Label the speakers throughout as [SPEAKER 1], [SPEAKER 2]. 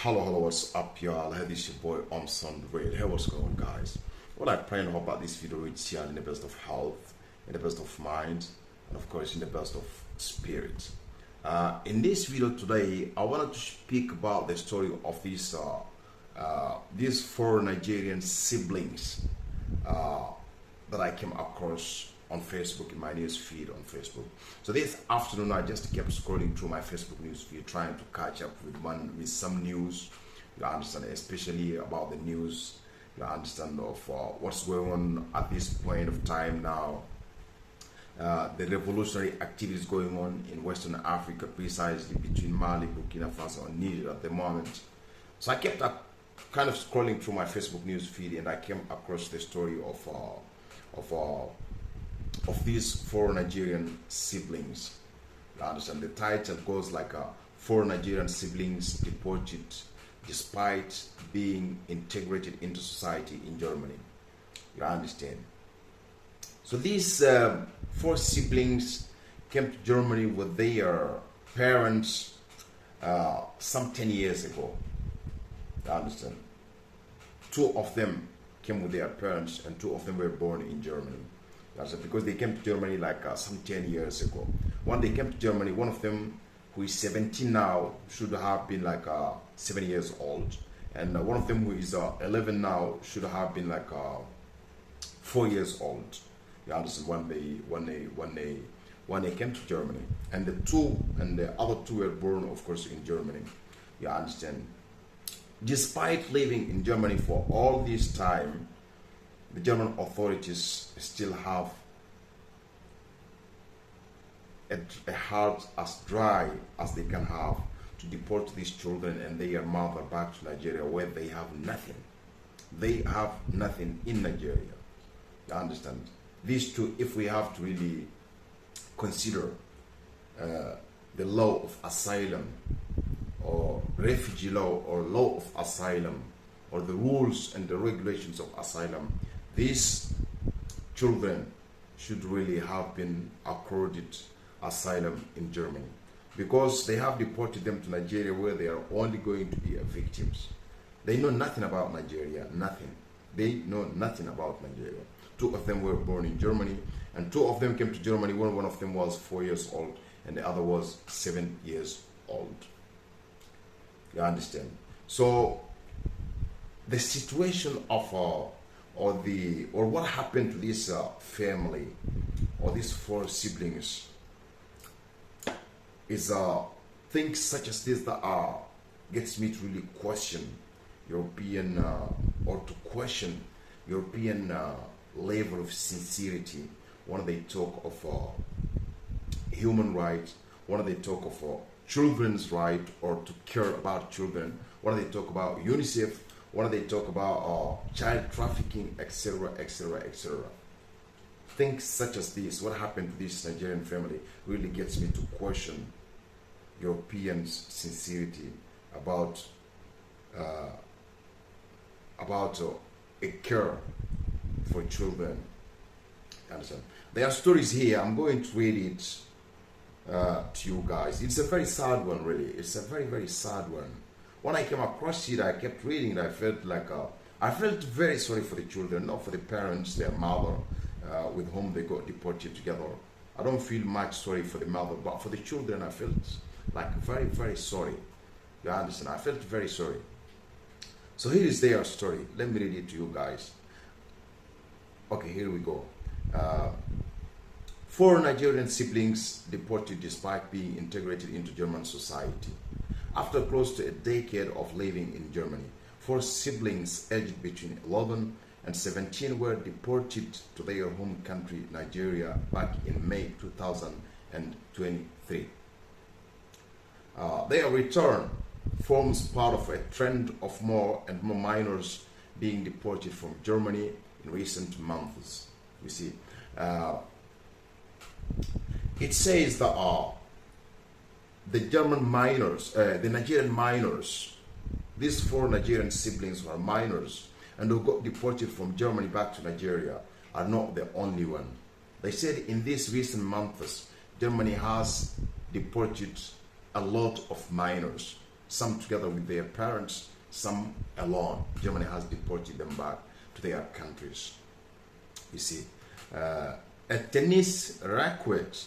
[SPEAKER 1] Hello, what's up, y'all? Hey, this is your boy, Omson Red. Hey, what's going on, guys? What I plan to hope about this video is here in the best of health, in the best of mind, and of course, in the best of spirit. In this video today, I wanted to speak about the story of these four Nigerian siblings that I came across on Facebook, in my news feed on Facebook. So this afternoon I just kept scrolling through my Facebook news feed, trying to catch up with some news, you understand, especially about the news, you understand, of what's going on at this point of time now. The revolutionary activities going on in Western Africa, precisely between Mali, Burkina Faso and Niger at the moment. So I kept kind of scrolling through my Facebook news feed, and I came across the story of these four Nigerian siblings. You understand? The title goes like four Nigerian siblings deported despite being integrated into society in Germany. You understand? So these four siblings came to Germany with their parents some 10 years ago. You understand? Two of them came with their parents and two of them were born in Germany. That's because they came to Germany like some 10 years ago. When they came to Germany, one of them, who is 17 now, should have been like 7 years old. And one of them, who is 11 now, should have been like 4 years old. You understand? When they came to Germany. And the other two were born, of course, in Germany. You understand? Despite living in Germany for all this time, the German authorities still have a heart as dry as they can have to deport these children and their mother back to Nigeria, where they have nothing. They have nothing in Nigeria. You understand? These two, if we have to really consider the law of asylum or refugee law or law of asylum or the rules and the regulations of asylum, these children should really have been accorded asylum in Germany, because they have deported them to Nigeria, where they are only going to be victims. They know nothing about Nigeria, nothing. They know nothing about Nigeria. Two of them were born in Germany, and two of them came to Germany when one of them was 4 years old and the other was 7 years old. You understand? So the situation of or what happened to this family or these four siblings is things such as this that gets me to really question European or to question European level of sincerity when they talk of human rights, when they talk of children's right or to care about children, when they talk about UNICEF, when they talk about child trafficking, etc., etc., etc. Things such as this, what happened to this Nigerian family, really gets me to question Europeans' sincerity about a care for children. You understand? There are stories here. I'm going to read it to you guys. It's a very sad one, really. It's a very, very sad one. When I came across it, I kept reading it. I felt like I felt very sorry for the children, not for the parents, their mother, with whom they got deported together. I don't feel much sorry for the mother, but for the children, I felt like very, very sorry. You understand? I felt very sorry. So here is their story. Let me read it to you guys. Okay, here we go. Four Nigerian siblings deported despite being integrated into German society. After close to a decade of living in Germany, four siblings aged between 11 and 17 were deported to their home country, Nigeria, back in May 2023. Their return forms part of a trend of more and more minors being deported from Germany in recent months. You see, it says that the German minors, the Nigerian minors, these four Nigerian siblings who are minors and who got deported from Germany back to Nigeria, are not the only one. They said in these recent months, Germany has deported a lot of minors. some together with their parents, some alone. Germany has deported them back to their countries. You see, a tennis racket,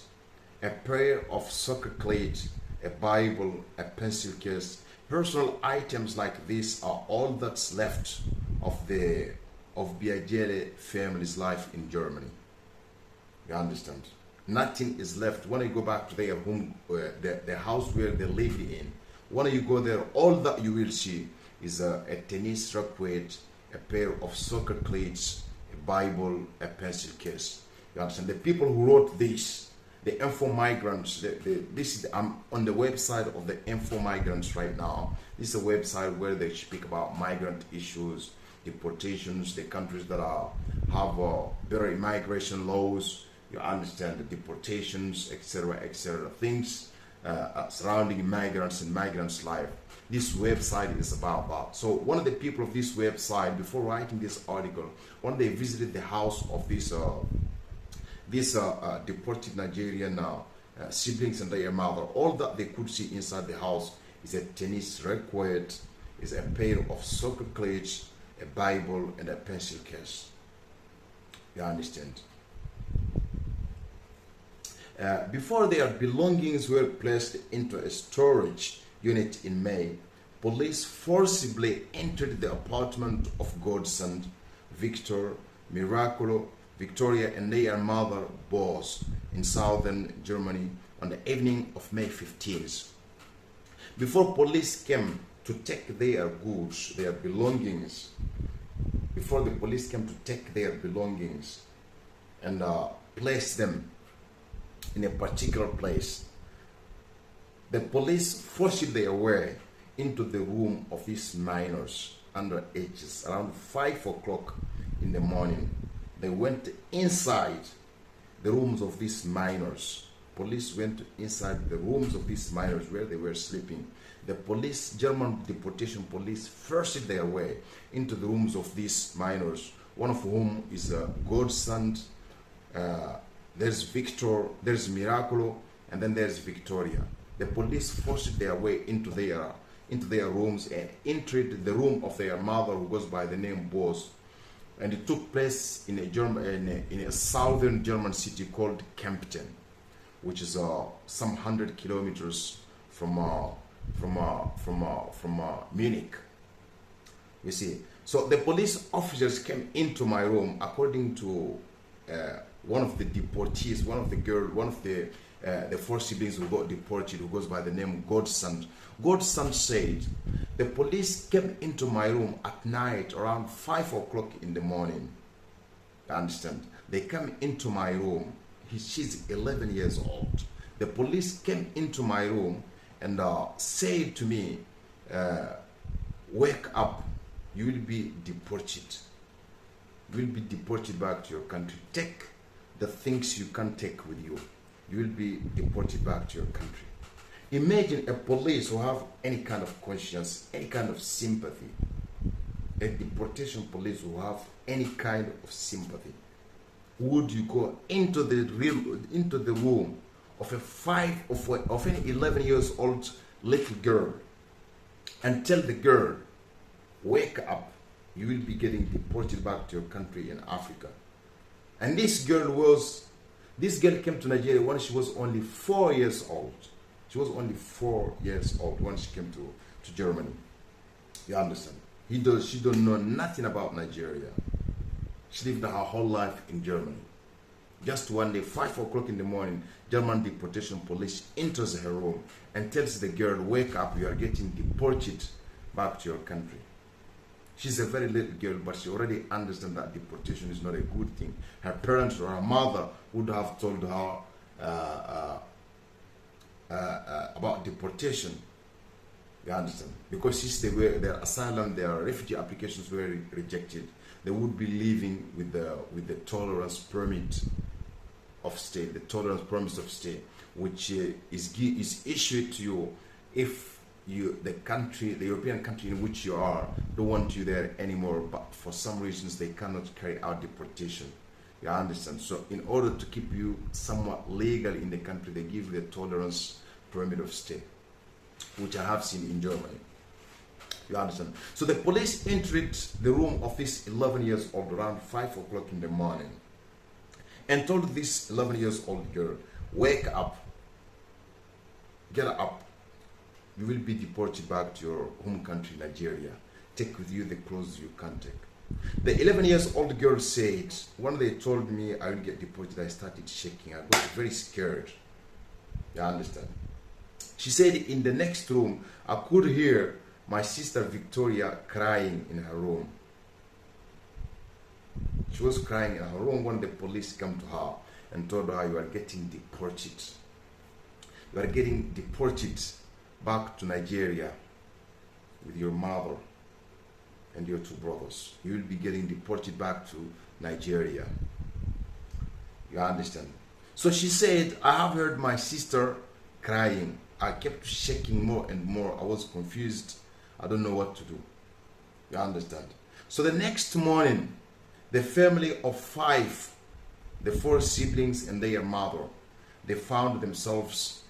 [SPEAKER 1] a pair of soccer cleats, a Bible, a pencil case, personal items like this are all that's left of Biagele family's life in Germany. You understand? Nothing is left. When you go back to their home, the house where they lived in, when you go there, all that you will see is a tennis racket, a pair of soccer cleats, a Bible, a pencil case. You understand? The people who wrote this, the info migrants, I'm on the website of the info migrants right now. This is a website where they speak about migrant issues, deportations, the countries that have better immigration laws. You understand, the deportations, etc., etc., things surrounding migrants and migrants' life. This website is about that. So one of the people of this website, before writing this article, when they visited the house of this deported Nigerian siblings and their mother, all that they could see inside the house is a tennis racket, is a pair of soccer cleats, a Bible, and a pencil case. You understand? Before their belongings were placed into a storage unit in May, police forcibly entered the apartment of godson Victor, Miracolo, Victoria, and their mother, Boss, in southern Germany on the evening of May 15th. Before police came to take their goods, their belongings, before the police came to take their belongings and place them in a particular place, the police forced their way into the room of these minors under ages around 5 o'clock in the morning. They went inside the rooms of these minors. Police went inside the rooms of these minors where they were sleeping. The police, German deportation police, forced their way into the rooms of these minors, one of whom is a godson. There's Victor, there's Miracolo, and then there's Victoria. The police forced their way into their rooms and entered the room of their mother, who goes by the name Boss. And it took place in a southern German city called Kempten, which is some 100 kilometers from Munich. You see, so the police officers came into my room, according to one of the deportees, one of the four siblings who got deported, who goes by the name Godson. Godson said the police came into my room at night around 5 o'clock in the morning. You understand? They came into my room. She's 11 years old. The police came into my room and said to me, wake up, you will be deported. You will be deported back to your country. Take the things you can't take with you. You will be deported back to your country. Imagine a police who have any kind of conscience, any kind of sympathy. A deportation police who have any kind of sympathy. Would you go into the room of an 11 years old little girl and tell the girl, wake up, you will be getting deported back to your country in Africa? And this girl came to Nigeria when she was only 4 years old. She was only 4 years old when she came to Germany. You understand? She don't know nothing about Nigeria. She lived her whole life in Germany. Just one day, 5 o'clock in the morning, German deportation police enters her room and tells the girl, wake up, you are getting deported back to your country. She's a very little girl, but she already understands that deportation is not a good thing. Her parents or her mother would have told her about deportation. You understand? Because since their asylum, their refugee applications were rejected, they would be living with the tolerance permit of stay, the tolerance promise of stay, which is issued to you if the European country in which you are don't want you there anymore, but for some reasons they cannot carry out deportation. You understand? So in order to keep you somewhat legal in the country, they give you the tolerance permit of stay. which I have seen in Germany. You understand? So the police entered the room of this 11 years old around 5 o'clock in the morning and told this 11 years old girl, wake up, get up, you will be deported back to your home country, Nigeria. Take with you the clothes you can take. The 11 years old girl said, when they told me I will get deported, I started shaking. I got very scared. You understand? She said in the next room, I could hear my sister Victoria crying in her room. She was crying in her room when the police came to her and told her, you are getting deported. You are getting deported back to Nigeria with your mother and your 2 brothers. You will be getting deported back to Nigeria. You understand? So she said, I have heard my sister crying. I kept shaking more and more. I was confused. I don't know what to do. You understand? So the next morning, the family of 5, the 4 siblings and their mother, they found themselves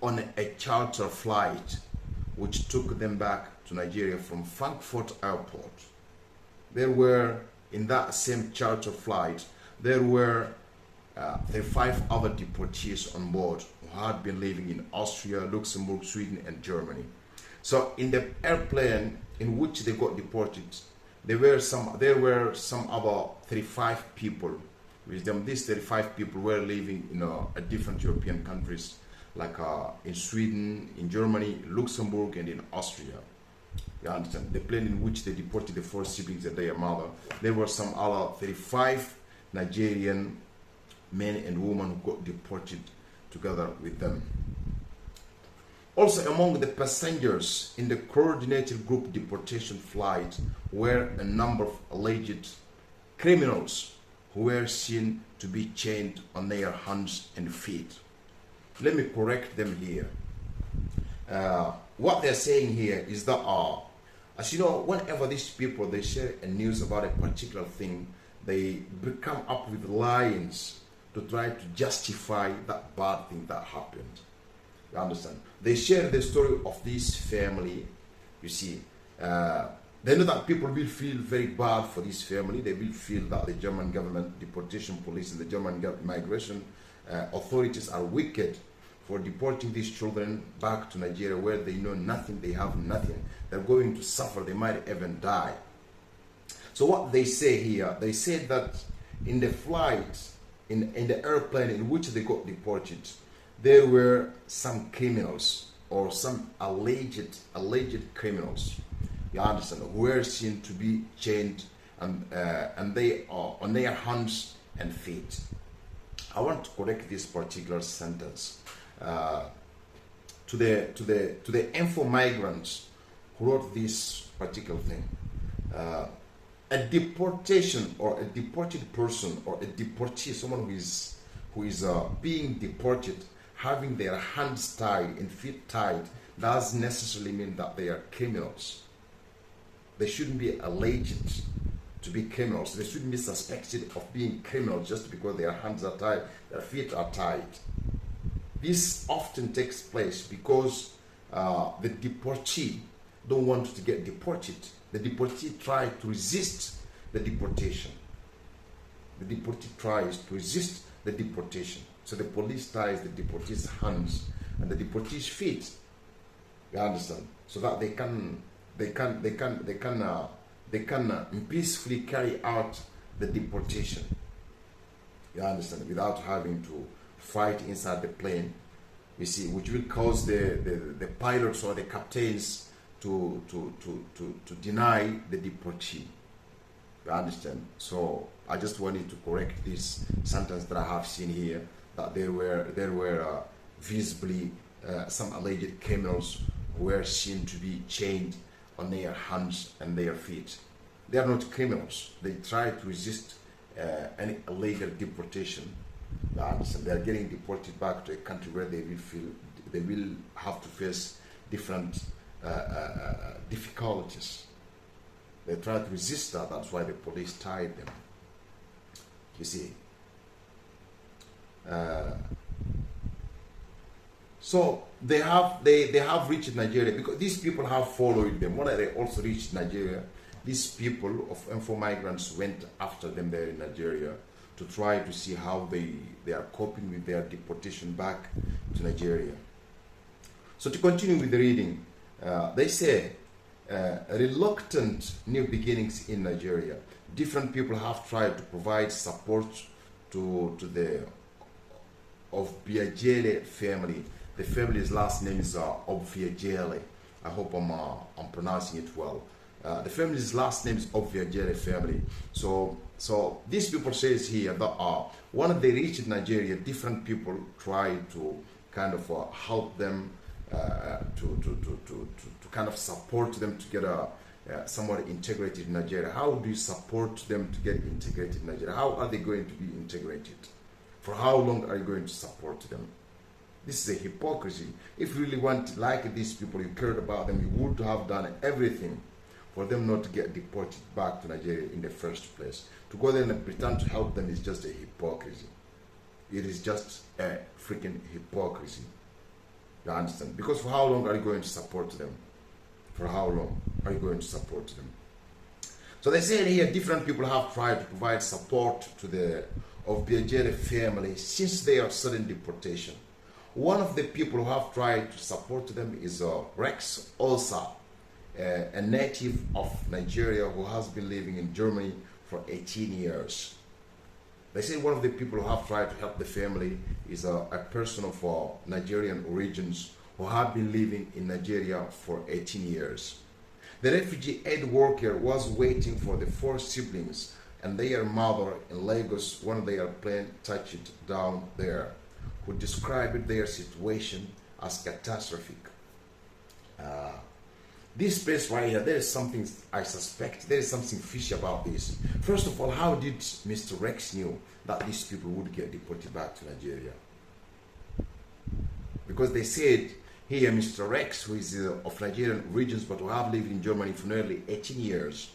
[SPEAKER 1] on a charter flight which took them back to Nigeria from Frankfurt Airport. There were, in that same charter flight, there were 5 other deportees on board who had been living in Austria, Luxembourg, Sweden, and Germany. So in the airplane in which they got deported, there were some other 35 people with them. These 35 people were living in different European countries, like in Sweden, in Germany, Luxembourg, and in Austria. You understand? The plane in which they deported the 4 siblings and their mother, there were some other 35 Nigerian men and women who got deported together with them. Also among the passengers in the coordinated group deportation flight were a number of alleged criminals who were seen to be chained on their hands and feet. Let me correct them here. What they're saying here is that, as you know, whenever these people, they share a news about a particular thing, they come up with lies to try to justify that bad thing that happened. You understand? They share the story of this family. You see, they know that people will feel very bad for this family. They will feel that the German government, deportation police, and the German migration authorities are wicked for deporting these children back to Nigeria where they know nothing, they have nothing. They're going to suffer, they might even die. So what they say here, they said that in the flight, in the airplane in which they got deported, there were some criminals or some alleged criminals, you understand, who were seen to be chained and they are on their hands and feet. I want to correct this particular sentence to the info migrants who wrote this particular thing. A deportation or a deported person or a deportee, someone who is being deported, having their hands tied and feet tied, doesn't necessarily mean that they are criminals. They shouldn't be alleged to be criminals. They shouldn't be suspected of being criminals just because their hands are tied, their feet are tied. This often takes place because the deportee don't want to get deported. The deportee tries to resist the deportation. The deportee tries to resist the deportation. So the police ties the deportee's hands and the deportee's feet. You understand? So that they can peacefully carry out the deportation. You understand? Without having to fight inside the plane, you see, which will cause the pilots or the captains to deny the deportee. You understand? So I just wanted to correct this sentence that I have seen here, that there were visibly some alleged criminals who were seen to be chained on their hands and their feet. They are not criminals. They try to resist any illegal deportation. You understand? They are getting deported back to a country where they will have to face different difficulties. They try to resist that. That's why the police tied them. You see. So they have reached Nigeria because these people have followed them. When they also reached Nigeria, these people of info migrants went after them there in Nigeria to try to see how they are coping with their deportation back to Nigeria. So to continue with the reading, they say, reluctant new beginnings in Nigeria. Different people have tried to provide support to the Obiajele family. The family's last name is Obiajele. I hope I'm pronouncing it well. The family's last name is Obiajele family. So these people says here that when they reached Nigeria, different people try to kind of help them to kind of support them to get somewhat integrated in Nigeria. How do you support them to get integrated in Nigeria? How are they going to be integrated? For how long are you going to support them? This is a hypocrisy. If you really want to like these people, you cared about them, you would have done everything for them not to get deported back to Nigeria in the first place. To go there and pretend to help them is just a hypocrisy. It is just a freaking hypocrisy. You understand? Because for how long are you going to support them? For how long are you going to support them? So they say here different people have tried to provide support to the Obiajele family since their sudden deportation. One of the people who have tried to support them is Rex Olsa, a native of Nigeria who has been living in Germany for 18 years. They say one of the people who have tried to help the family is a person of Nigerian origins who have been living in Nigeria for 18 years. The refugee aid worker was waiting for the 4 siblings and their mother in Lagos when their plane touched down there, who described their situation as catastrophic. This place right here, there is something, I suspect, there is something fishy about this. First of all, how did Mr. Rex knew that these people would get deported back to Nigeria? Because they said here, Mr. Rex, who is of Nigerian origins but who have lived in Germany for nearly 18 years,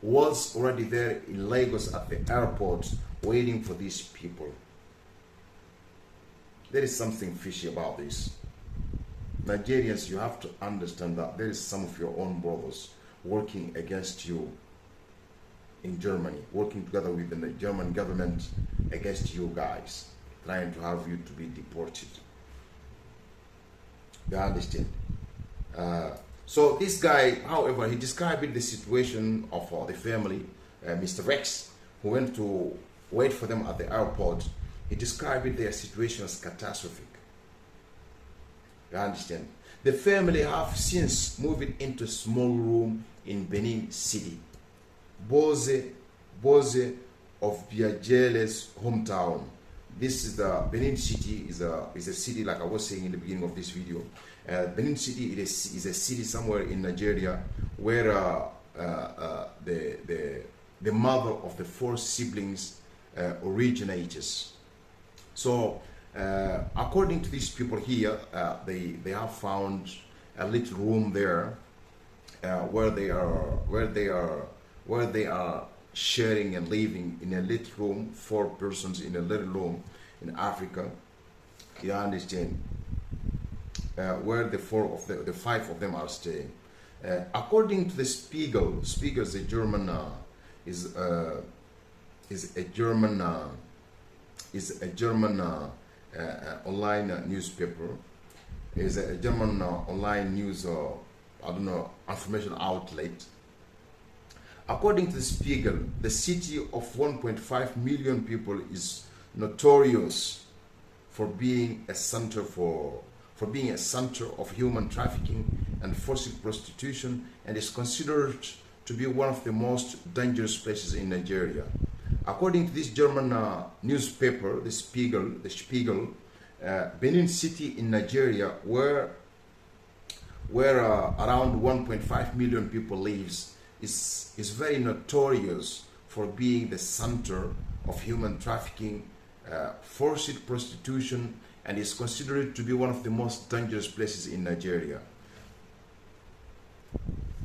[SPEAKER 1] was already there in Lagos at the airport waiting for these people. There is something fishy about this. Nigerians, you have to understand that there is some of your own brothers working against you in Germany, working together with the German government against you guys, trying to have you to be deported. You understand? So this guy, however, he described the situation of the family, Mr. Rex, who went to wait for them at the airport. He described their situation as catastrophic. You understand? The family have since moved into a small room in Benin City, Boze of Biajele's hometown. This is the Benin City is a city, like I was saying in the beginning of this video. Benin City is a city somewhere in Nigeria where the mother of the 4 siblings originates. So according to these people here, they have found a little room there where they are sharing and living in a little room, 4 persons in a little room in Africa. You understand? Where the 5 of them are staying. According to the Spiegel is a German online newspaper. Is a German online news information outlet. According to the Spiegel, the city of 1.5 million people is notorious for being a center of human trafficking and forced prostitution, and is considered to be one of the most dangerous places in Nigeria. According to this German newspaper, the Spiegel, Benin City in Nigeria, where around 1.5 million people lives, is very notorious for being the center of human trafficking, forced prostitution, and is considered to be one of the most dangerous places in Nigeria.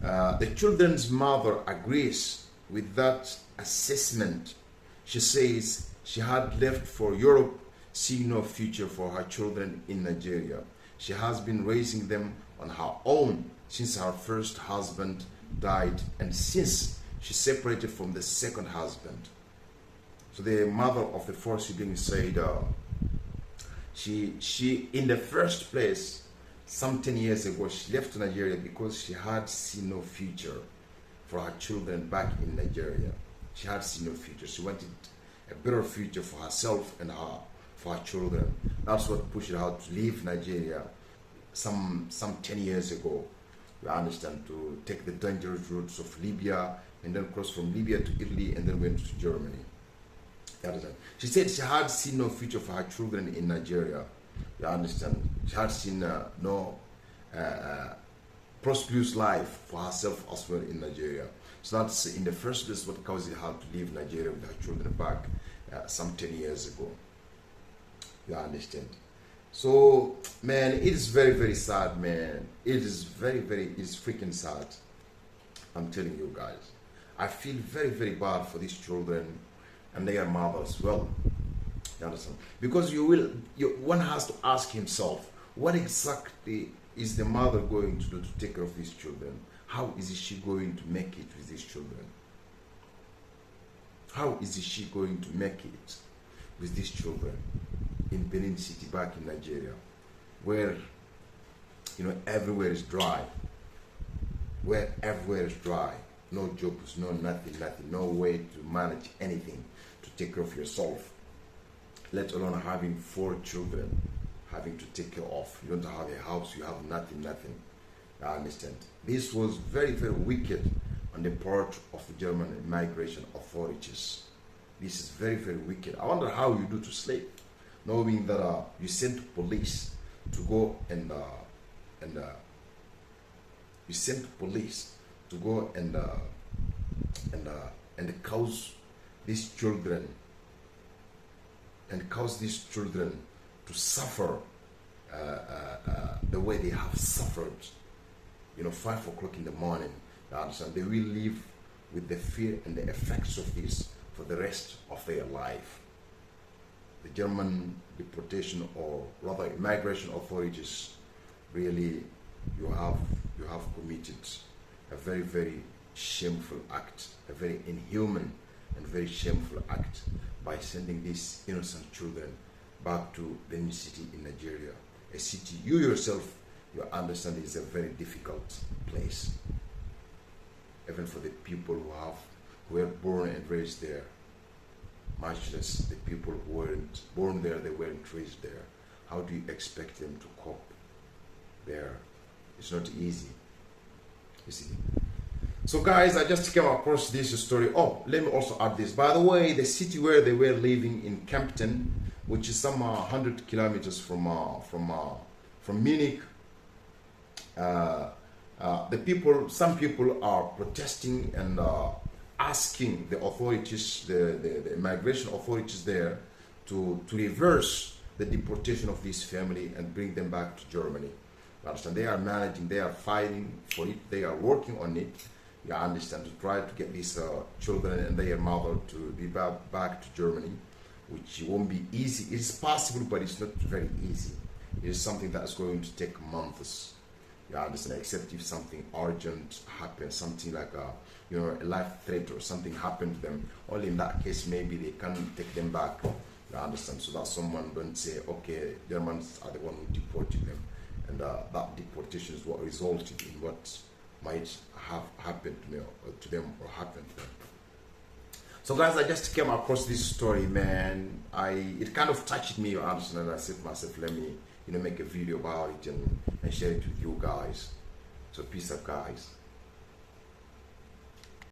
[SPEAKER 1] The children's mother agrees with that assessment. She says she had left for Europe, seeing no future for her children in Nigeria. She has been raising them on her own since her first husband died and since she separated from the second husband. So the mother of the four siblings said she in the first place, some 10 years ago, she left Nigeria because she had seen no future for her children back in Nigeria. She had seen no future. She wanted a better future for herself and for her children. That's what pushed her to leave Nigeria some 10 years ago. You understand, to take the dangerous routes of Libya and then cross from Libya to Italy and then went to Germany. You understand? She said she had seen no future for her children in Nigeria. You understand? She had seen no prosperous life for herself as well in Nigeria. So that's in the first place what caused her to leave Nigeria with her children back some 10 years ago. You understand? So, man, it is very, very sad, man. It is it's freaking sad. I'm telling you guys. I feel very, very bad for these children and their mother as well. You understand? Because one has to ask himself, what exactly is the mother going to do to take care of these children? How is she going to make it with these children? How is she going to make it with these children in Benin City, back in Nigeria, where everywhere is dry, where everywhere is dry, no jobs, no nothing, no way to manage anything to take care of yourself, let alone having 4 children having to take care of. You don't have a house, you have nothing. I understand. This was very, very wicked on the part of the German immigration authorities. This is very, very wicked. I wonder how you do to sleep, knowing that you sent police to go and cause these children to suffer the way they have suffered. 5 o'clock in the morning. You understand? They will live with the fear and the effects of this for the rest of their life. The German deportation, or rather immigration authorities, really, you have committed a very, very shameful act, a very inhuman and very shameful act by sending these innocent children back to Benin City in Nigeria, a city you yourself, you understand, is a very difficult place, even for the people who were born and raised there, much less the people who weren't born there, they weren't raised there. How do you expect them to cope there? It's not easy, you see. So guys, I just came across this story. Oh, let me also add this. By the way, the city where they were living in Kempten, which is some 100 kilometers from Munich, some people are protesting and asking the authorities, the immigration authorities there, to reverse the deportation of this family and bring them back to Germany. You understand? They are managing, they are fighting for it, they are working on it. You understand? To try to get these children and their mother to be back to Germany, which won't be easy. It is possible, but it's not very easy. It is something that's going to take months. You understand? Except if something urgent happens, something like a life threat or something happened to them. Only in that case, maybe they can take them back. You understand? So that someone don't say, okay, Germans are the one who deported them, and that deportation is what resulted in what might have happened to them or happened to them. So guys, I just came across this story, man. It kind of touched me, you understand, and I said to myself, let me make a video about it and share it with you guys. So peace up, guys.